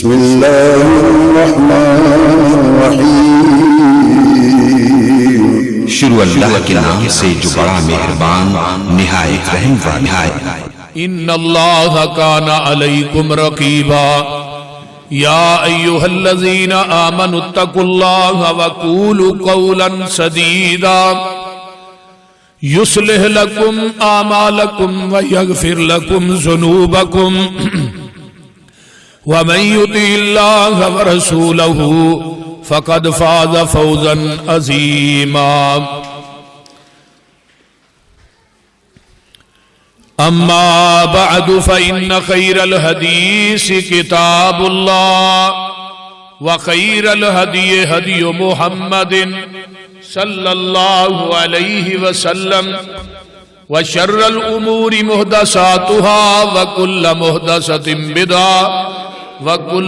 بسم اللہ الرحمن الرحیم شروع اللہ کے نام سے جو بڑا مہربان نہایت رحم والا ہے۔ ان اللہ کان علیکم رقیبا یا ایھا الذین آمنوا اتقوا اللہ وقولوا قولا سدیدا یصلح لکم اعمالکم ویغفر لکم ذنوبکم ومن یطع اللہ ورسولہ فقد فاز فوزا عظیما۔ اما بعد فإن خير الحديث كتاب الله وخير الهدي هدي محمد صلى الله عليه وسلم وشر الأمور محدثاتها وكل محدثة بدعة وكل